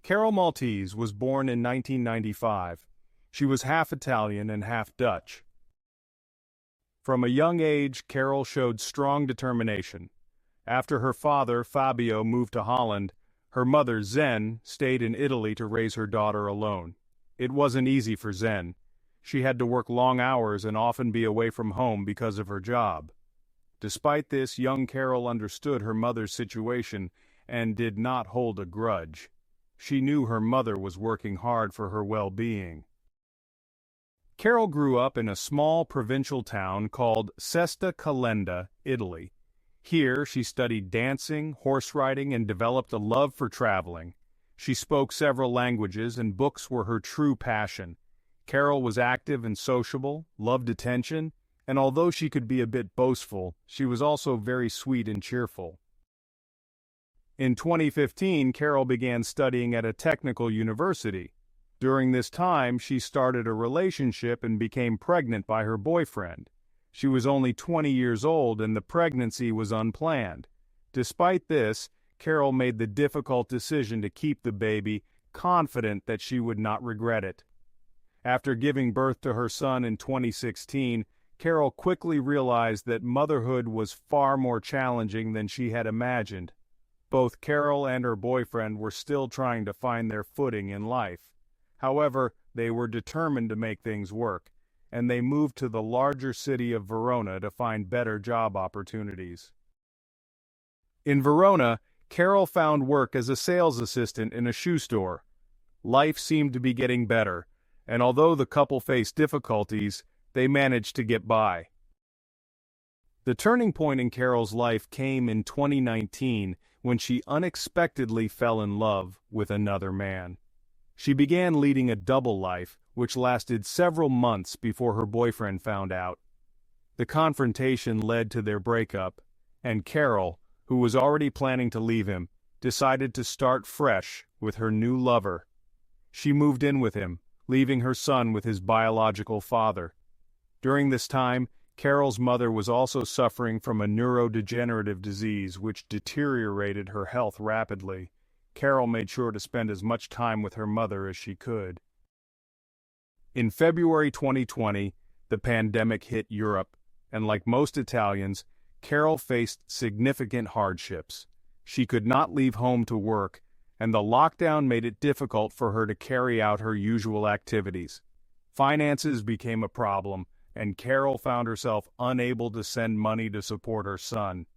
Carol Maltese was born in 1995. She was half Italian and half Dutch. From a young age, Carol showed strong determination. After her father, Fabio, moved to Holland, her mother, Zen, stayed in Italy to raise her daughter alone. It wasn't easy for Zen. She had to work long hours and often be away from home because of her job. Despite this, young Carol understood her mother's situation and did not hold a grudge. She knew her mother was working hard for her well-being. Carol grew up in a small provincial town called Sesta Calenda, Italy. Here, she studied dancing, horse riding, and developed a love for traveling. She spoke several languages, and books were her true passion. Carol was active and sociable, loved attention, and although she could be a bit boastful, she was also very sweet and cheerful. In 2015, Carol began studying at a technical university. During this time, she started a relationship and became pregnant by her boyfriend. She was only 20 years old and the pregnancy was unplanned. Despite this, Carol made the difficult decision to keep the baby, confident that she would not regret it. After giving birth to her son in 2016, Carol quickly realized that motherhood was far more challenging than she had imagined. Both Carol and her boyfriend were still trying to find their footing in life. However, they were determined to make things work, and they moved to the larger city of Verona to find better job opportunities. In Verona, Carol found work as a sales assistant in a shoe store. Life seemed to be getting better, and although the couple faced difficulties, they managed to get by. The turning point in Carol's life came in 2019 when she unexpectedly fell in love with another man. She began leading a double life, which lasted several months before her boyfriend found out. The confrontation led to their breakup, and Carol, who was already planning to leave him, decided to start fresh with her new lover. She moved in with him, leaving her son with his biological father. During this time, Carol's mother was also suffering from a neurodegenerative disease which deteriorated her health rapidly. Carol made sure to spend as much time with her mother as she could. In February 2020, the pandemic hit Europe, and like most Italians, Carol faced significant hardships. She could not leave home to work, and the lockdown made it difficult for her to carry out her usual activities. Finances became a problem, and Carol found herself unable to send money to support her son.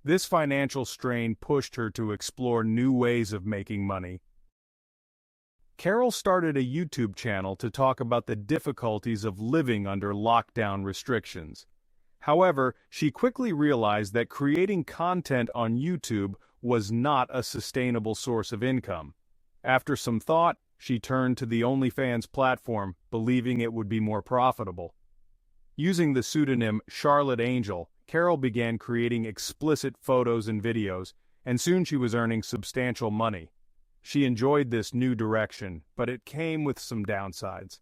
This financial strain pushed her to explore new ways of making money. Carol started a YouTube channel to talk about the difficulties of living under lockdown restrictions. However, she quickly realized that creating content on YouTube was not a sustainable source of income. After some thought, she turned to the OnlyFans platform, believing it would be more profitable. Using the pseudonym Charlotte Angel, Carol began creating explicit photos and videos, and soon she was earning substantial money. She enjoyed this new direction, but it came with some downsides.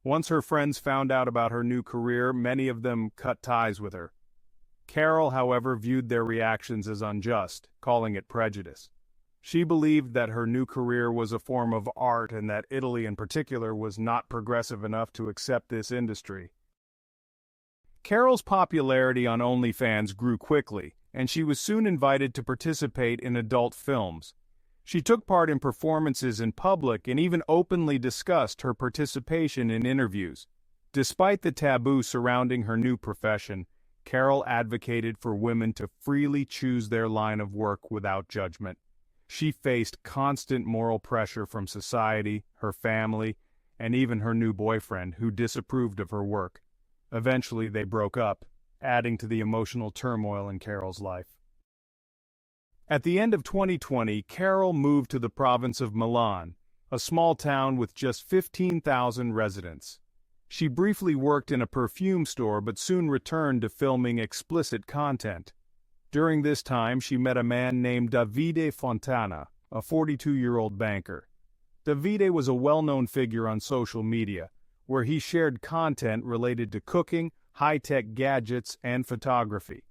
Once her friends found out about her new career, many of them cut ties with her. Carol, however, viewed their reactions as unjust, calling it prejudice. She believed that her new career was a form of art and that Italy in particular was not progressive enough to accept this industry. Carol's popularity on OnlyFans grew quickly, and she was soon invited to participate in adult films. She took part in performances in public and even openly discussed her participation in interviews. Despite the taboo surrounding her new profession, Carol advocated for women to freely choose their line of work without judgment. She faced constant moral pressure from society, her family, and even her new boyfriend, who disapproved of her work. Eventually, they broke up, adding to the emotional turmoil in Carol's life. At the end of 2020, Carol moved to the province of Milan, a small town with just 15,000 residents. She briefly worked in a perfume store but soon returned to filming explicit content. During this time, she met a man named Davide Fontana, a 42-year-old banker. Davide was a well-known figure on social media, where he shared content related to cooking, high-tech gadgets, and photography.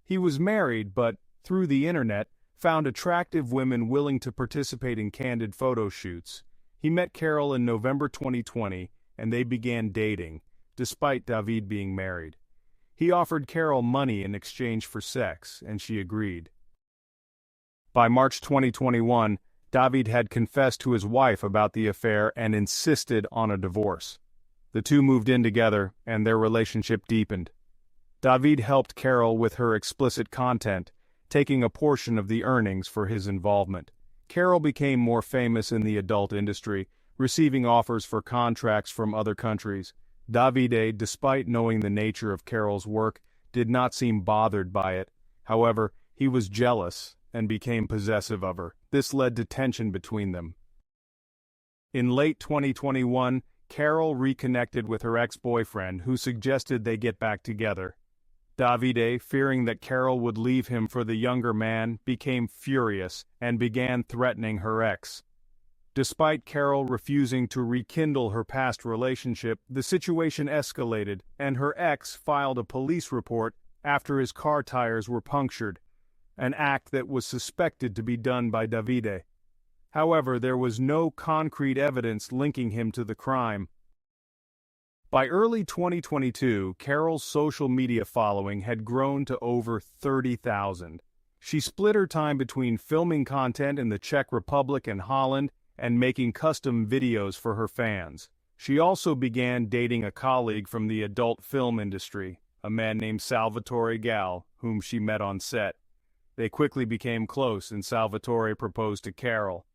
He was married, but, through the internet, found attractive women willing to participate in candid photo shoots. He met Carol in November 2020, and they began dating, despite David being married. He offered Carol money in exchange for sex, and she agreed. By March 2021, David had confessed to his wife about the affair and insisted on a divorce. The two moved in together, and their relationship deepened. David helped Carol with her explicit content, taking a portion of the earnings for his involvement. Carol became more famous in the adult industry, receiving offers for contracts from other countries. Davide, despite knowing the nature of Carol's work, did not seem bothered by it. However, he was jealous and became possessive of her. This led to tension between them. In late 2021, Carol reconnected with her ex-boyfriend, who suggested they get back together. Davide, fearing that Carol would leave him for the younger man, became furious and began threatening her ex. Despite Carol refusing to rekindle her past relationship, the situation escalated, and her ex filed a police report after his car tires were punctured, an act that was suspected to be done by Davide. However, there was no concrete evidence linking him to the crime. By early 2022, Carol's social media following had grown to over 30,000. She split her time between filming content in the Czech Republic and Holland and making custom videos for her fans. She also began dating a colleague from the adult film industry, a man named Salvatore Gal, whom she met on set. They quickly became close, and Salvatore proposed to Carol.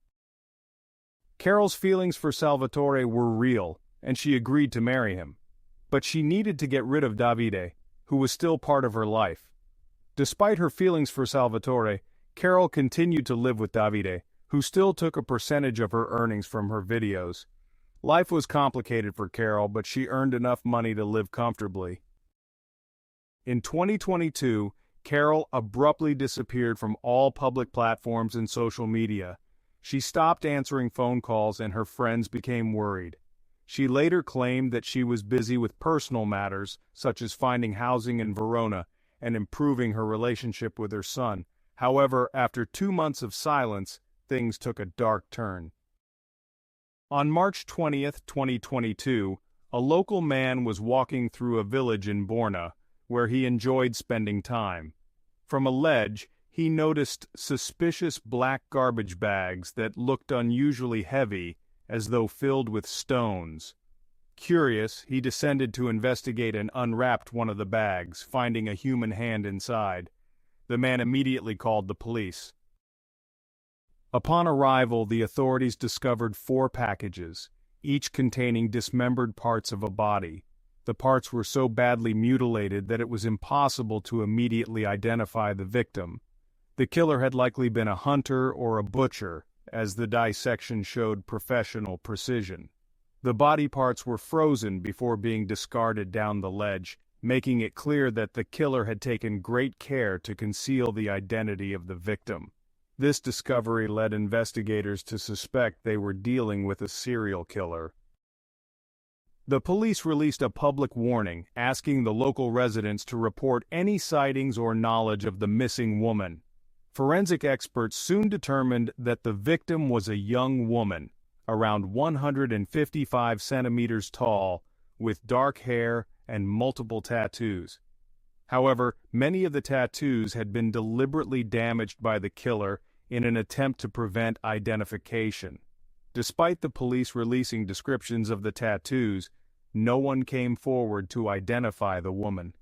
Carol's feelings for Salvatore were real, and she agreed to marry him. But she needed to get rid of Davide, who was still part of her life. Despite her feelings for Salvatore, Carol continued to live with Davide, who still took a percentage of her earnings from her videos. Life was complicated for Carol, but she earned enough money to live comfortably. In 2022, Carol abruptly disappeared from all public platforms and social media. She stopped answering phone calls, and her friends became worried. She later claimed that she was busy with personal matters, such as finding housing in Verona and improving her relationship with her son. However, after 2 months of silence, things took a dark turn. On March 20, 2022, a local man was walking through a village in Borna, where he enjoyed spending time. From a ledge, he noticed suspicious black garbage bags that looked unusually heavy, as though filled with stones. Curious, he descended to investigate and unwrapped one of the bags, finding a human hand inside. The man immediately called the police. Upon arrival, the authorities discovered 4 packages, each containing dismembered parts of a body. The parts were so badly mutilated that it was impossible to immediately identify the victim. The killer had likely been a hunter or a butcher, as the dissection showed professional precision. The body parts were frozen before being discarded down the ledge, making it clear that the killer had taken great care to conceal the identity of the victim. This discovery led investigators to suspect they were dealing with a serial killer. The police released a public warning asking the local residents to report any sightings or knowledge of the missing woman. Forensic experts soon determined that the victim was a young woman, around 155 centimeters tall, with dark hair and multiple tattoos. However, many of the tattoos had been deliberately damaged by the killer in an attempt to prevent identification. Despite the police releasing descriptions of the tattoos, no one came forward to identify the woman.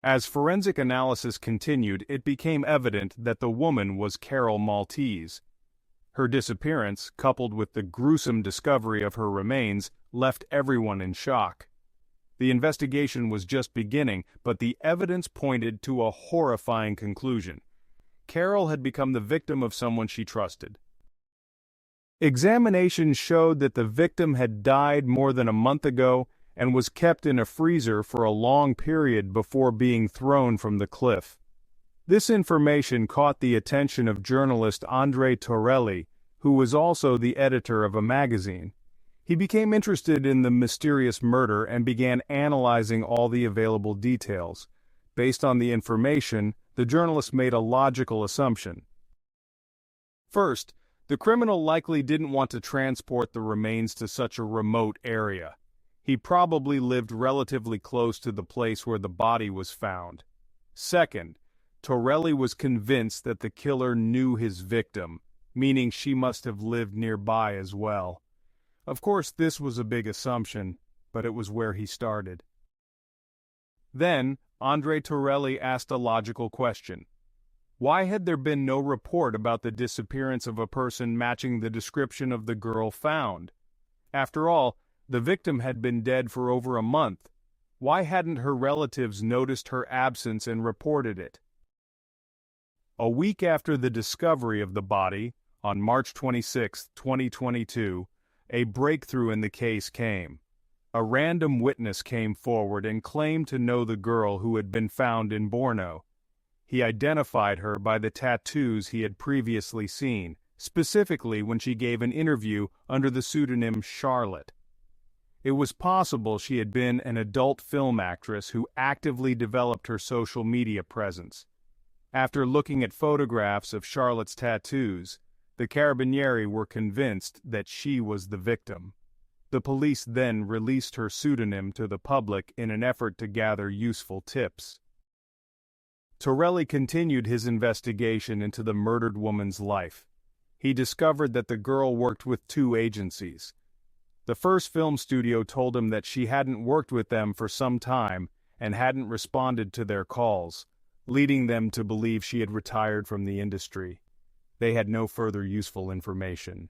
As forensic analysis continued, it became evident that the woman was Carol Maltese. Her disappearance, coupled with the gruesome discovery of her remains, left everyone in shock. The investigation was just beginning, but the evidence pointed to a horrifying conclusion. Carol had become the victim of someone she trusted. Examinations showed that the victim had died more than a month ago and was kept in a freezer for a long period before being thrown from the cliff. This information caught the attention of journalist Andrei Torelli, who was also the editor of a magazine. He became interested in the mysterious murder and began analyzing all the available details. Based on the information, the journalist made a logical assumption. First, the criminal likely didn't want to transport the remains to such a remote area. He probably lived relatively close to the place where the body was found. Second, Torelli was convinced that the killer knew his victim, meaning she must have lived nearby as well. Of course, this was a big assumption, but it was where he started. Then, Andrei Torelli asked a logical question. Why had there been no report about the disappearance of a person matching the description of the girl found? After all, the victim had been dead for over a month. Why hadn't her relatives noticed her absence and reported it? A week after the discovery of the body, on March 26, 2022, a breakthrough in the case came. A random witness came forward and claimed to know the girl who had been found in Borno. He identified her by the tattoos he had previously seen, specifically when she gave an interview under the pseudonym Charlotte. It was possible she had been an adult film actress who actively developed her social media presence. After looking at photographs of Charlotte's tattoos, the Carabinieri were convinced that she was the victim. The police then released her pseudonym to the public in an effort to gather useful tips. Torelli continued his investigation into the murdered woman's life. He discovered that the girl worked with 2 agencies. The first film studio told him that she hadn't worked with them for some time and hadn't responded to their calls, leading them to believe she had retired from the industry. They had no further useful information.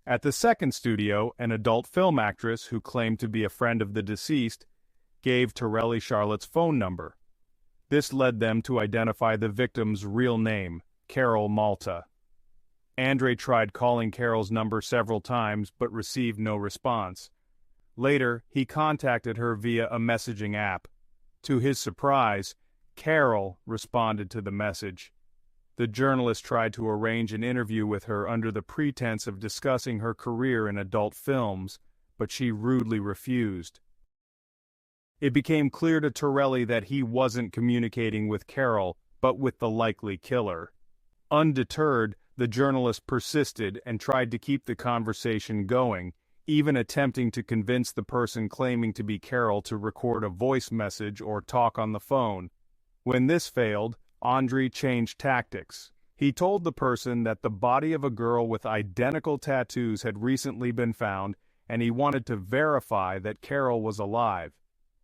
At the second studio, an adult film actress who claimed to be a friend of the deceased gave Torelli Charlotte's phone number. This led them to identify the victim's real name, Carol Malta. Andrei tried calling Carol's number several times but received no response. Later, he contacted her via a messaging app. To his surprise, Carol responded to the message. The journalist tried to arrange an interview with her under the pretense of discussing her career in adult films, but she rudely refused. It became clear to Torelli that he wasn't communicating with Carol, but with the likely killer. Undeterred, the journalist persisted and tried to keep the conversation going, even attempting to convince the person claiming to be Carol to record a voice message or talk on the phone. When this failed, Andrei changed tactics. He told the person that the body of a girl with identical tattoos had recently been found, and he wanted to verify that Carol was alive.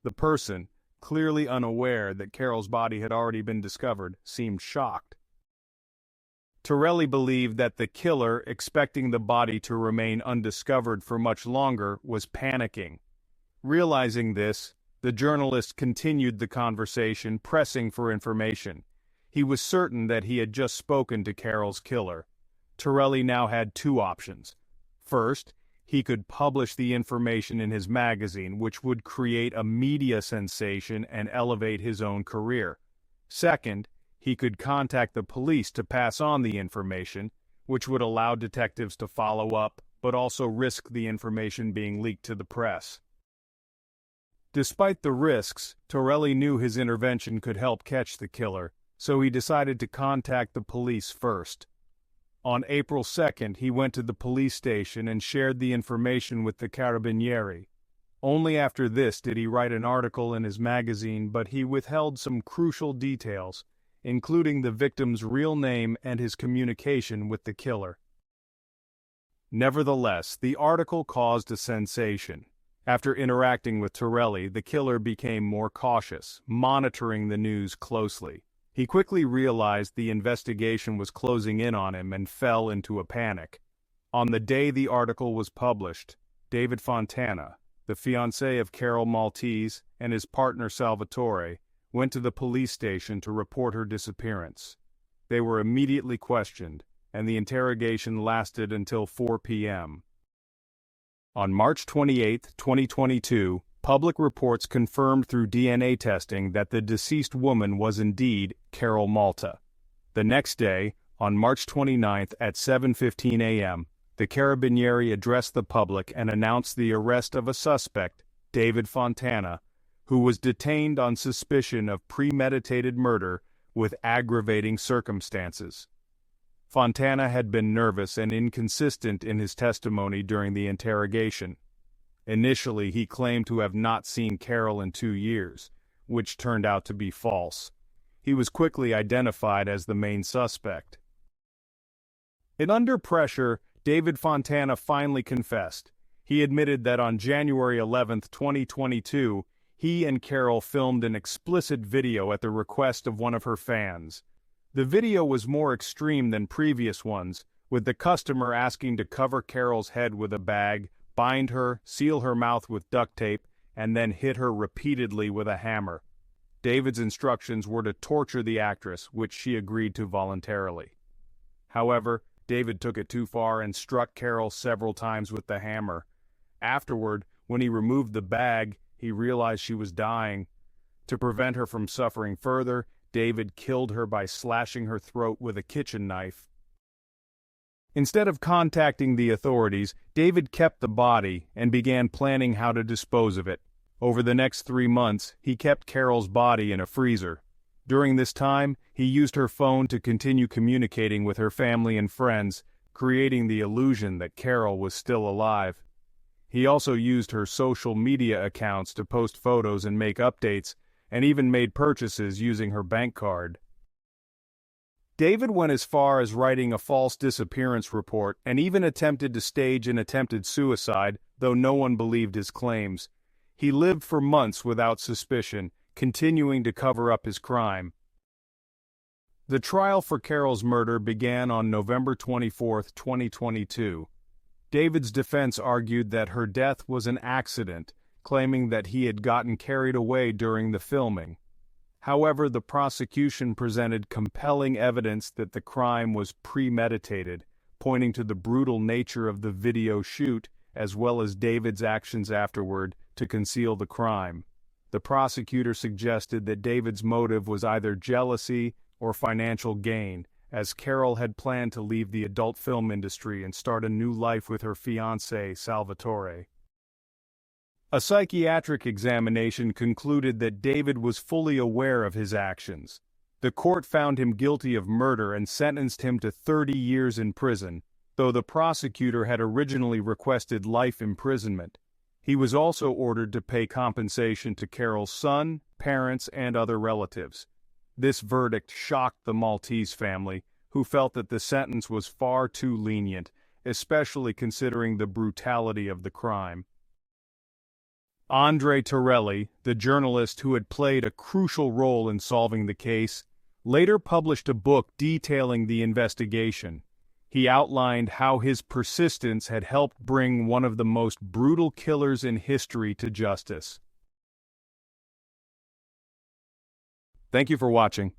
The person, clearly unaware that Carol's body had already been discovered, seemed shocked. Torelli believed that the killer, expecting the body to remain undiscovered for much longer, was panicking. Realizing this, the journalist continued the conversation, pressing for information. He was certain that he had just spoken to Carol's killer. Torelli now had 2 options. First, he could publish the information in his magazine, which would create a media sensation and elevate his own career. Second, he could contact the police to pass on the information, which would allow detectives to follow up, but also risk the information being leaked to the press. Despite the risks, Torelli knew his intervention could help catch the killer, so he decided to contact the police first. On April 2nd, he went to the police station and shared the information with the Carabinieri. Only after this did he write an article in his magazine, but he withheld some crucial details, including the victim's real name and his communication with the killer. Nevertheless, the article caused a sensation. After interacting with Torelli, the killer became more cautious, monitoring the news closely. He quickly realized the investigation was closing in on him and fell into a panic. On the day the article was published, David Fontana, the fiancé of Carol Maltese, and his partner Salvatore, went to the police station to report her disappearance. They were immediately questioned, and the interrogation lasted until 4 p.m. On March 28, 2022, public reports confirmed through DNA testing that the deceased woman was indeed Carol Malta. The next day, on March 29th at 7:15 a.m., the Carabinieri addressed the public and announced the arrest of a suspect, David Fontana, who was detained on suspicion of premeditated murder with aggravating circumstances. Fontana had been nervous and inconsistent in his testimony during the interrogation. Initially, he claimed to have not seen Carol in 2 years, which turned out to be false. He was quickly identified as the main suspect. And under pressure, David Fontana finally confessed. He admitted that on January 11, 2022, he and Carol filmed an explicit video at the request of one of her fans. The video was more extreme than previous ones, with the customer asking to cover Carol's head with a bag, bind her, seal her mouth with duct tape, and then hit her repeatedly with a hammer. David's instructions were to torture the actress, which she agreed to voluntarily. However, David took it too far and struck Carol several times with the hammer. Afterward, when he removed the bag, he realized she was dying. To prevent her from suffering further, David killed her by slashing her throat with a kitchen knife. Instead of contacting the authorities, David kept the body and began planning how to dispose of it. Over the next 3 months, he kept Carol's body in a freezer. During this time, he used her phone to continue communicating with her family and friends, creating the illusion that Carol was still alive. He also used her social media accounts to post photos and make updates, and even made purchases using her bank card. David went as far as writing a false disappearance report and even attempted to stage an attempted suicide, though no one believed his claims. He lived for months without suspicion, continuing to cover up his crime. The trial for Carol's murder began on November 24, 2022. David's defense argued that her death was an accident, claiming that he had gotten carried away during the filming. However, the prosecution presented compelling evidence that the crime was premeditated, pointing to the brutal nature of the video shoot, as well as David's actions afterward, to conceal the crime. The prosecutor suggested that David's motive was either jealousy or financial gain, as Carol had planned to leave the adult film industry and start a new life with her fiancé, Salvatore. A psychiatric examination concluded that David was fully aware of his actions. The court found him guilty of murder and sentenced him to 30 years in prison, though the prosecutor had originally requested life imprisonment. He was also ordered to pay compensation to Carol's son, parents, and other relatives. This verdict shocked the Maltese family, who felt that the sentence was far too lenient, especially considering the brutality of the crime. Andrei Torelli, the journalist who had played a crucial role in solving the case, later published a book detailing the investigation. He outlined how his persistence had helped bring one of the most brutal killers in history to justice. Thank you for watching.